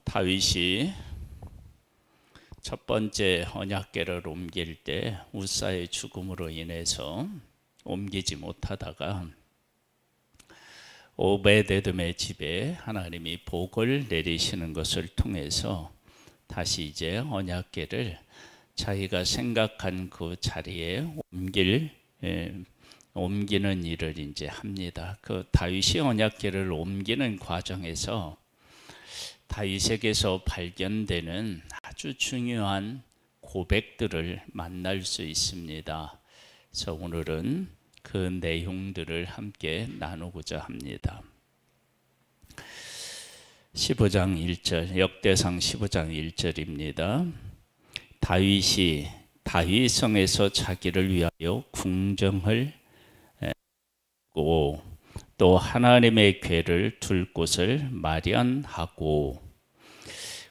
다윗이 첫 번째 언약궤를 옮길 때 우사의 죽음으로 인해서 옮기지 못하다가 오베데돔의 집에 하나님이 복을 내리시는 것을 통해서 다시 이제 언약궤를 자기가 생각한 그 자리에 옮기는 일을 이제 합니다. 그 다윗이 언약궤를 옮기는 과정에서 다윗에게서 발견되는 아주 중요한 고백들을 만날 수 있습니다. 그래서 오늘은 그 내용들을 함께 나누고자 합니다. 15장 1절, 역대상 15장 1절입니다. 다윗이 다윗성에서 자기를 위하여 궁정을 고 또 하나님의 궤를 둘 곳을 마련하고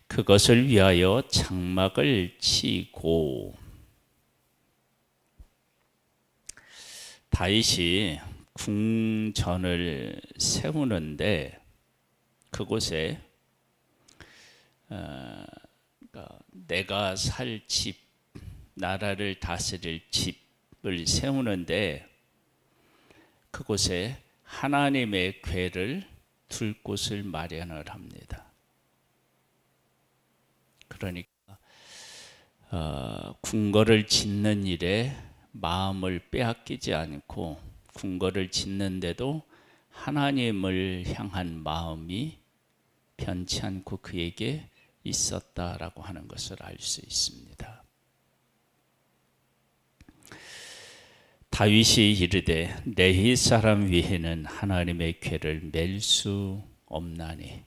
그것을 위하여 장막을 치고. 다윗이 궁전을 세우는데 그곳에 내가 살 집, 나라를 다스릴 집을 세우는데 그곳에 하나님의 궤를 둘 곳을 마련을 합니다. 그러니까 궁궐을 짓는 일에 마음을 빼앗기지 않고 궁궐을 짓는데도 하나님을 향한 마음이 변치 않고 그에게 있었다라고 하는 것을 알 수 있습니다. 다윗이 이르되 레위 사람 위에는 하나님의 궤를 맬 수 없나니.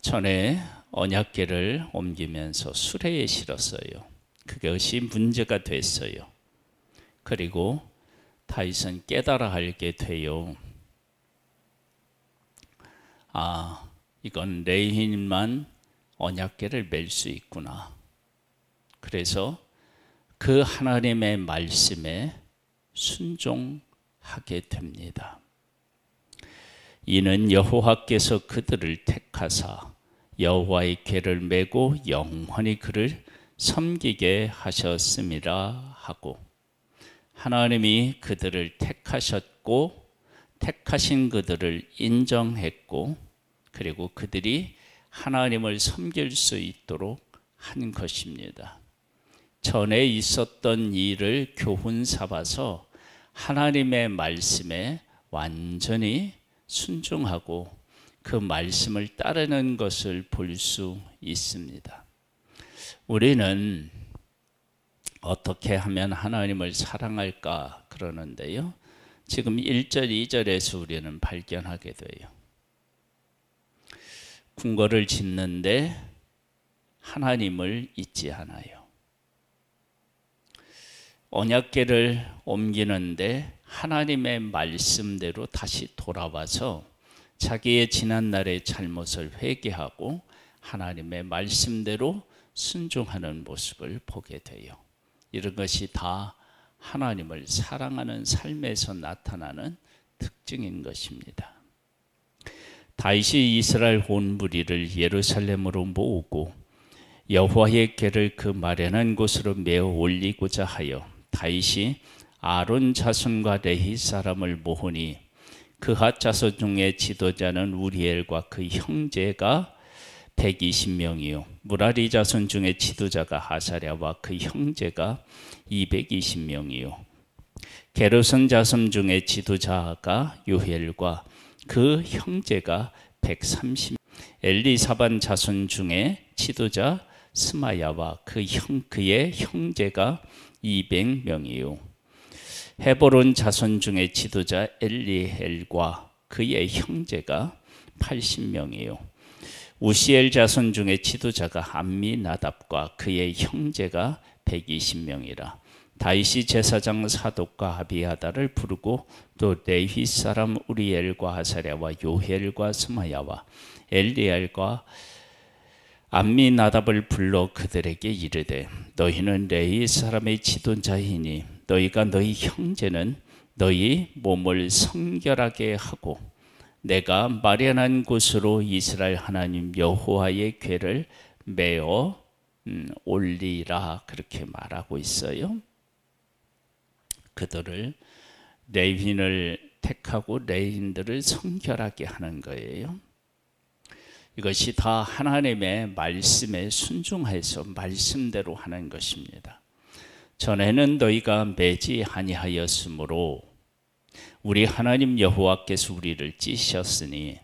전에 언약궤를 옮기면서 수레에 실었어요. 그것이 문제가 됐어요. 그리고 다윗은 깨달아 알게 돼요. 이건 레위인만 언약궤를 맬 수 있구나. 그래서 그 하나님의 말씀에 순종하게 됩니다. 이는 여호와께서 그들을 택하사 여호와의 궤를 메고 영원히 그를 섬기게 하셨음이라 하고, 하나님이 그들을 택하셨고 택하신 그들을 인정했고 그리고 그들이 하나님을 섬길 수 있도록 한 것입니다. 전에 있었던 일을 교훈 삼아서 하나님의 말씀에 완전히 순종하고 그 말씀을 따르는 것을 볼 수 있습니다. 우리는 어떻게 하면 하나님을 사랑할까 그러는데요. 지금 1절, 2절에서 우리는 발견하게 돼요. 궁궐을 짓는데 하나님을 잊지 않아요. 언약궤를 옮기는데 하나님의 말씀대로 다시 돌아와서 자기의 지난날의 잘못을 회개하고 하나님의 말씀대로 순종하는 모습을 보게 돼요. 이런 것이 다 하나님을 사랑하는 삶에서 나타나는 특징인 것입니다. 다윗이 이스라엘 온 무리를 예루살렘으로 모으고 여호와의 궤를 그 마련한 곳으로 메어 올리고자 하여 다윗이 아론 자손과 레위 사람을 모으니 그핫 자손 중에 지도자는 우리엘과 그 형제가 120명이요 무라리 자손 중에 지도자가 하사랴와 그 형제가 220명이요 게르손 자손 중에 지도자가 요헬과 그 형제가 130명 엘리사반 자손 중에 지도자 스마야와 그의 형제가 200명이요 헤보론 자손 중에 지도자 엘리엘과 그의 형제가 80명이요 우시엘 자손 중에 지도자가 암미나답과 그의 형제가 120명이라. 다윗이 제사장 사독과 아비아다를 부르고 또 레위 사람 우리엘과 하사랴와 요헬과 스마야와 엘리엘과 암미나답을 불러 그들에게 이르되 너희는 레위 사람의 지도자이니 너희가 너희 형제는 너희 몸을 성결하게 하고 내가 마련한 곳으로 이스라엘 하나님 여호와의 궤를 메어 올리라 그렇게 말하고 있어요. 그들을 레위인을 택하고 레위인들을 성결하게 하는 거예요. 이것이 다 하나님의 말씀에 순종해서 말씀대로 하는 것입니다. 전에는 너희가 매지 아니하였으므로 우리 하나님 여호와께서 우리를 찌셨으니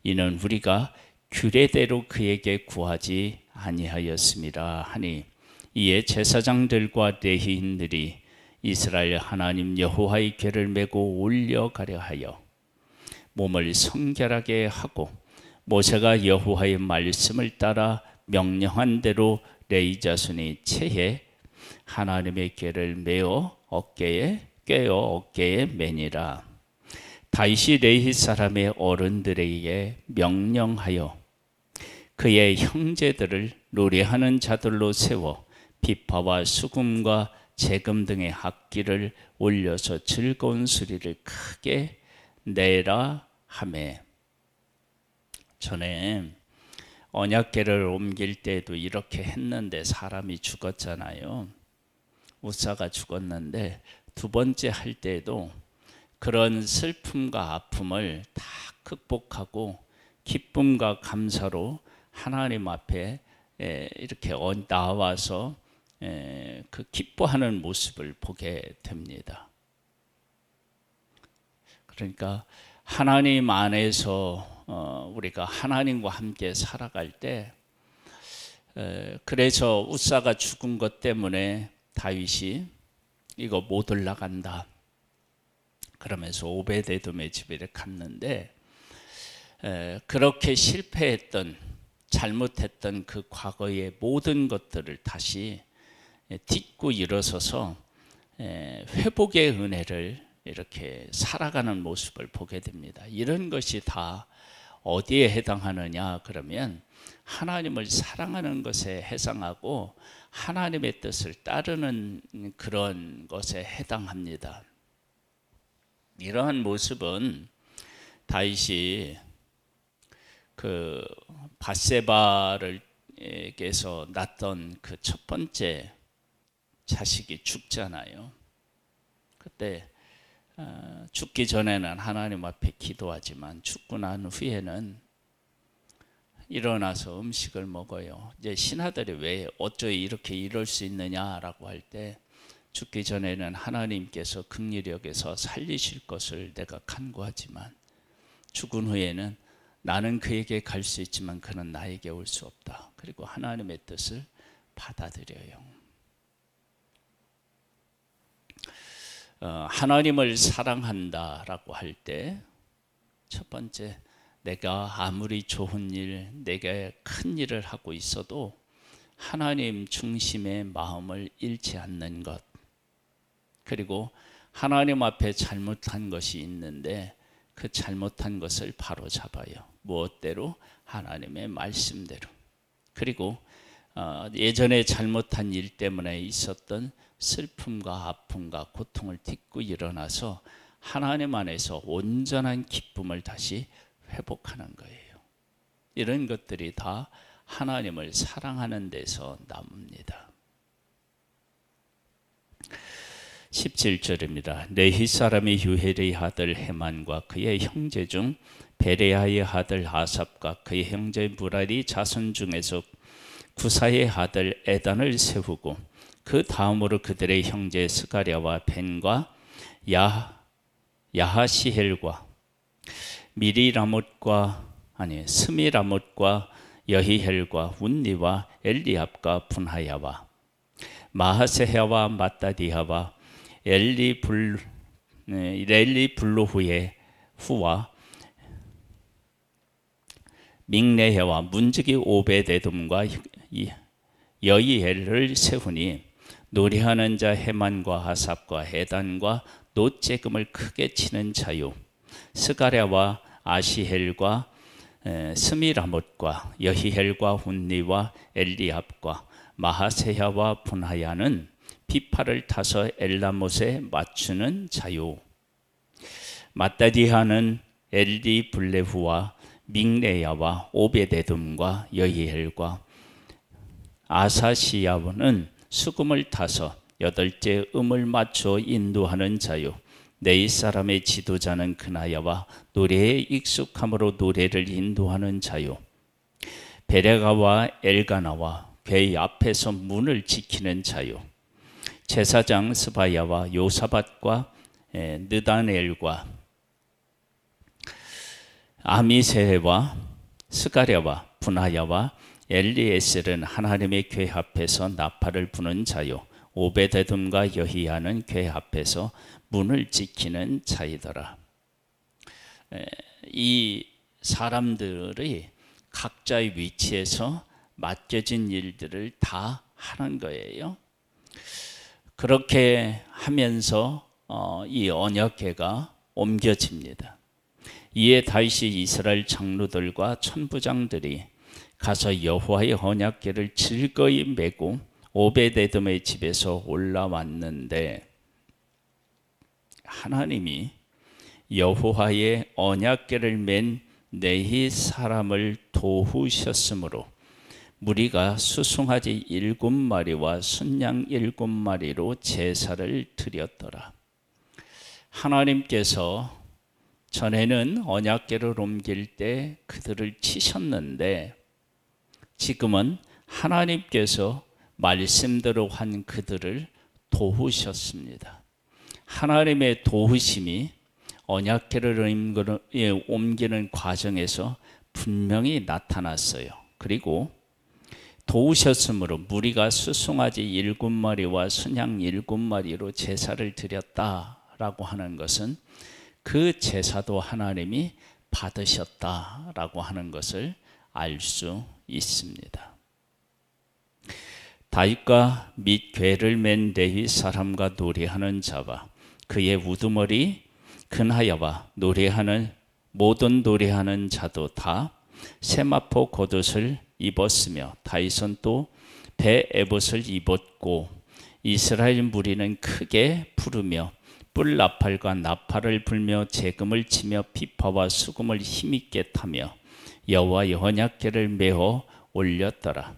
이는 우리가 규례대로 그에게 구하지 아니하였음이라 하니 이에 제사장들과 레위인들이 이스라엘 하나님 여호와의 궤를 메고 올려가려 하여 몸을 성결하게 하고 모세가 여호와의 말씀을 따라 명령한 대로 레위 자손이 채에 하나님의 궤를 메어 어깨에 매니라. 다윗이 레위 사람의 어른들에게 명령하여 그의 형제들을 노래하는 자들로 세워 비파와 수금과 재금 등의 악기를 올려서 즐거운 소리를 크게 내라 하매. 전에 언약궤를 옮길 때도 이렇게 했는데 사람이 죽었잖아요. 우사가 죽었는데 두 번째 할 때도 그런 슬픔과 아픔을 다 극복하고 기쁨과 감사로 하나님 앞에 이렇게 나와서 그 기뻐하는 모습을 보게 됩니다. 그러니까 하나님 안에서 우리가 하나님과 함께 살아갈 때 그래서 우사가 죽은 것 때문에 다윗이 이거 못 올라간다 그러면서 오베데돔의 집에 갔는데 그렇게 실패했던 잘못했던 그 과거의 모든 것들을 다시 딛고 일어서서 회복의 은혜를 이렇게 살아가는 모습을 보게 됩니다. 이런 것이 다 어디에 해당하느냐 그러면 하나님을 사랑하는 것에 해당하고 하나님의 뜻을 따르는 그런 것에 해당합니다. 이러한 모습은 다윗이 그 밧세바를에게서 낳던 그 첫 번째 자식이 죽잖아요. 그때 죽기 전에는 하나님 앞에 기도하지만 죽고 난 후에는 일어나서 음식을 먹어요. 이제 신하들이 왜 어쩌이 이렇게 이럴 수 있느냐라고 할 때 죽기 전에는 하나님께서 긍휼히 여겨서 살리실 것을 내가 간구하지만 죽은 후에는 나는 그에게 갈 수 있지만 그는 나에게 올 수 없다. 그리고 하나님의 뜻을 받아들여요. 하나님을 사랑한다라고 할 때 첫 번째 내가 아무리 좋은 일, 내게 큰 일을 하고 있어도 하나님 중심의 마음을 잃지 않는 것. 그리고 하나님 앞에 잘못한 것이 있는데 그 잘못한 것을 바로 잡아요. 무엇대로? 하나님의 말씀대로. 그리고 예전에 잘못한 일 때문에 있었던 슬픔과 아픔과 고통을 딛고 일어나서 하나님 안에서 온전한 기쁨을 다시 회복하는 거예요. 이런 것들이 다 하나님을 사랑하는 데서 나옵니다. 17절입니다. 레위 사람이 유헬의 아들 헤만과 그의 형제 중 베레아의 아들 아삽과 그의 형제 무랄이 자손 중에서 구사의 아들 에단을 세우고 그 다음으로 그들의 형제 스가랴와 벤과 야하시헬과 스미라못과 여히헬과 운니와 엘리압과 분하야와 마하세야와 마따디야와 엘리블로후의 후와 믹네야와 문지기 오베데돔과 여이엘을 세우니 노래하는 자 헤만과 아삽과 에단과 노재금을 크게 치는 자요 스가랴와 아시헬과 스미라못과 여히헬과 훈니와 엘리압과 마하세야와 분하야는 비파를 타서 엘라못에 맞추는 자요 마따디하는 엘리 블레후와 믹레야와 오베데돔과 여히엘과 아사시야는 수금을 타서 8째 음을 맞춰 인도하는 자요, 네이 사람의 지도자는 그나야와 노래에 익숙함으로 노래를 인도하는 자요, 베레가와 엘가나와 궤 앞에서 문을 지키는 자요, 제사장 스바야와 요사밧과 느다넬과 아미세와 스가랴와 분하야와 엘리에셀은 하나님의 궤 앞에서 나팔을 부는 자요, 오베데돔과 여히야는 궤 앞에서 문을 지키는 자이더라. 이 사람들이 각자의 위치에서 맡겨진 일들을 다 하는 거예요. 그렇게 하면서 이 언약궤가 옮겨집니다. 이에 다윗이 이스라엘 장로들과 천부장들이 가서 여호와의 언약궤를 즐거이 메고 오베데돔의 집에서 올라왔는데, 하나님이 여호와의 언약궤를 맨 네히 사람을 도우셨으므로 무리가 수송아지 7마리와 순양 7마리로 제사를 드렸더라. 하나님께서 전에는 언약궤를 옮길 때 그들을 치셨는데, 지금은 하나님께서 말씀대로 한 그들을 도우셨습니다. 하나님의 도우심이 언약궤를 옮기는 과정에서 분명히 나타났어요. 그리고 도우셨으므로 무리가 수송아지 7마리와 순양 7마리로 제사를 드렸다라고 하는 것은 그 제사도 하나님이 받으셨다라고 하는 것을 알 수 있습니다. 다윗과 및 궤를 맨 레위 사람과 노래하는 자와 그의 우두머리 근하야와 모든 노래하는 자도 다 세마포 겉옷을 입었으며, 다윗은 또 배 에봇을 입었고, 이스라엘 무리는 크게 부르며 뿔 나팔과 나팔을 불며 재금을 치며 피파와 수금을 힘있게 타며 여호와의 언약궤를 메어 올렸더라.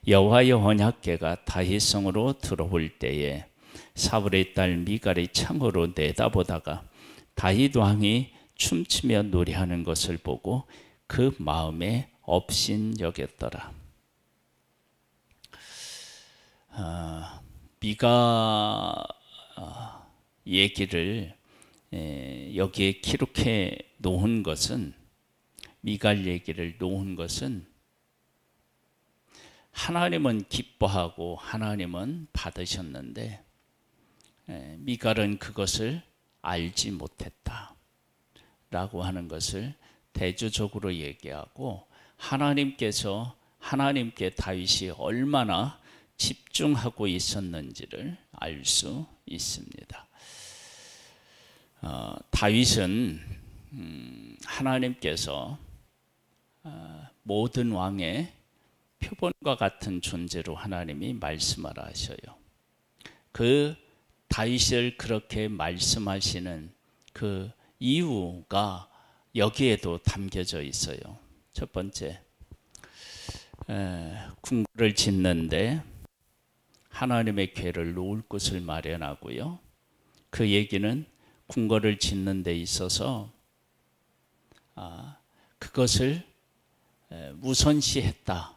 여호와의 언약궤가 다윗성으로 들어올 때에 사울의 딸 미갈이 창으로 내다보다가 다윗 왕이 춤추며 노래하는 것을 보고 그 마음에 업신여겼더라. 미가 얘기를 여기에 기록해 놓은 것은, 미갈 얘기를 놓은 것은 하나님은 기뻐하고 하나님은 받으셨는데 미갈은 그것을 알지 못했다라고 하는 것을 대조적으로 얘기하고, 하나님께 다윗이 얼마나 집중하고 있었는지를 알 수 있습니다. 다윗은 하나님께서 모든 왕의 표본과 같은 존재로 하나님이 말씀하라 하셔요. 그 다윗을 그렇게 말씀하시는 그 이유가 여기에도 담겨져 있어요. 첫 번째, 궁궐을 짓는데 하나님의 궤를 놓을 곳을 마련하고요. 그 얘기는 궁궐을 짓는 데 있어서 그것을 우선시했다.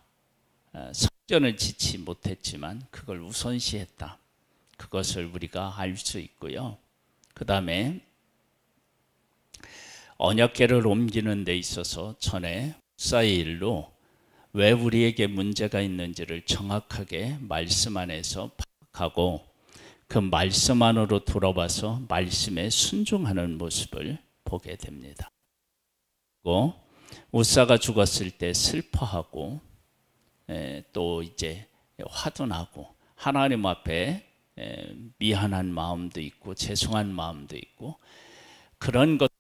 성전을 짓지 못했지만 그걸 우선시했다. 그것을 우리가 알 수 있고요. 그 다음에 언약궤를 옮기는 데 있어서 전에 목사의 일로 왜 우리에게 문제가 있는지를 정확하게 말씀 안에서 파악하고 그 말씀 안으로 돌아와서 말씀에 순종하는 모습을 보게 됩니다. 그리고 우사가 죽었을 때 슬퍼하고 또 이제 화도 나고 하나님 앞에 미안한 마음도 있고 죄송한 마음도 있고, 그런 것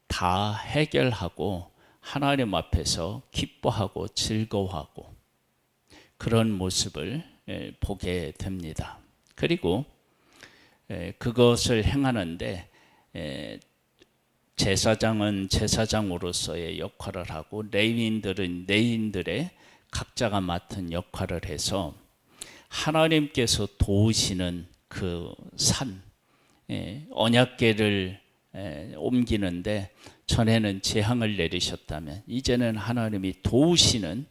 다 해결하고 하나님 앞에서 기뻐하고 즐거워하고 그런 모습을 보게 됩니다. 그리고 그것을 행하는데 제사장은 제사장으로서의 역할을 하고 레위인들은 레위인들의 각자가 맡은 역할을 해서 하나님께서 도우시는 그 산, 언약궤를 옮기는데 전에는 재앙을 내리셨다면 이제는 하나님이 도우시는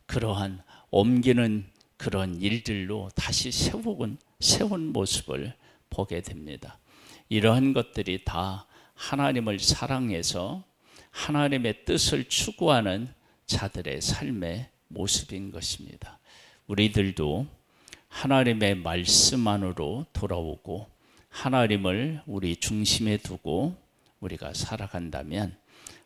그러한 옮기는 그런 일들로 다시 세운 모습을 보게 됩니다. 이러한 것들이 다 하나님을 사랑해서 하나님의 뜻을 추구하는 자들의 삶의 모습인 것입니다. 우리들도 하나님의 말씀 안으로 돌아오고 하나님을 우리 중심에 두고 우리가 살아간다면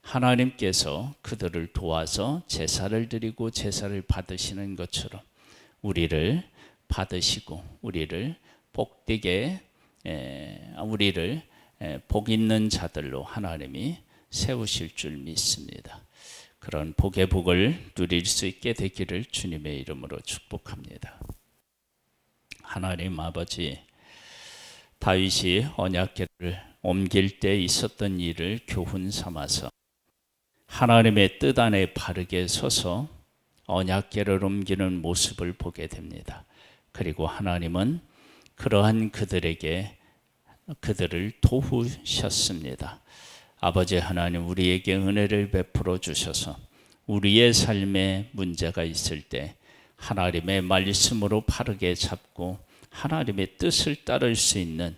하나님께서 그들을 도와서 제사를 드리고 제사를 받으시는 것처럼 우리를 받으시고 우리를 복되게 우리를 복 있는 자들로 하나님이 세우실 줄 믿습니다. 그런 복의 복을 누릴 수 있게 되기를 주님의 이름으로 축복합니다. 하나님 아버지, 다윗이 언약궤를 옮길 때 있었던 일을 교훈 삼아서 하나님의 뜻 안에 바르게 서서 언약궤를 옮기는 모습을 보게 됩니다. 그리고 하나님은 그러한 그들을 도우셨습니다. 아버지 하나님, 우리에게 은혜를 베풀어 주셔서 우리의 삶에 문제가 있을 때 하나님의 말씀으로 바르게 잡고 하나님의 뜻을 따를 수 있는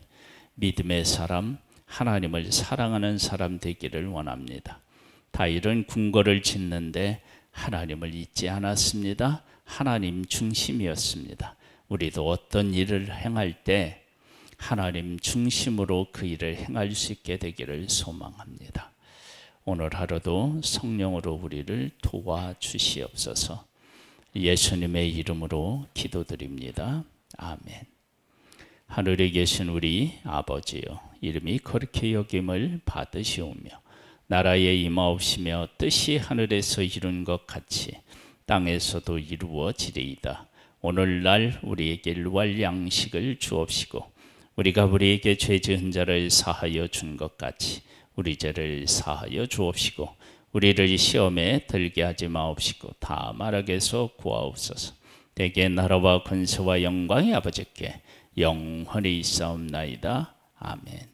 믿음의 사람, 하나님을 사랑하는 사람 되기를 원합니다. 다윗은 궁궐을 짓는데 하나님을 잊지 않았습니다. 하나님 중심이었습니다. 우리도 어떤 일을 행할 때 하나님 중심으로 그 일을 행할 수 있게 되기를 소망합니다. 오늘 하루도 성령으로 우리를 도와주시옵소서. 예수님의 이름으로 기도드립니다. 아멘. 하늘에 계신 우리 아버지여, 이름이 거룩히 여김을 받으시오며 나라에 임하옵시며 뜻이 하늘에서 이룬 것 같이 땅에서도 이루어지리이다. 오늘날 우리에게 일용할 양식을 주옵시고 우리가 우리에게 죄 지은 자를 사하여 준 것 같이 우리 죄를 사하여 주옵시고 우리를 시험에 들게 하지 마옵시고 다만 악에서 구하옵소서. 대개 나라와 권세와 영광이 아버지께 영원히 있사옵나이다. 아멘.